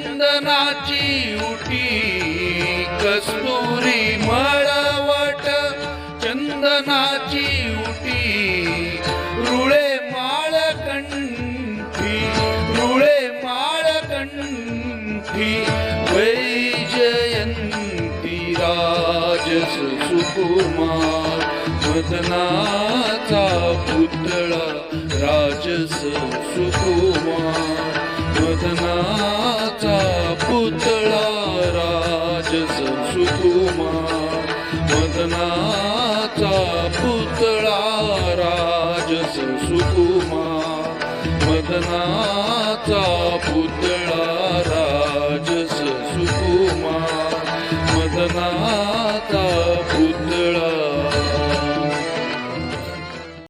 चंदनाची उटी कस्तुरी मळवट चंदनाची उटी रुळे माळकंठी वैजयंती राजस सुकुमार मदनाचा पुतळा राजस सुकुमार मदनाचा पुतळा राजस सुकुमार मदनाचा पुतळा राजस सुकुमार मदनाचा पुतळा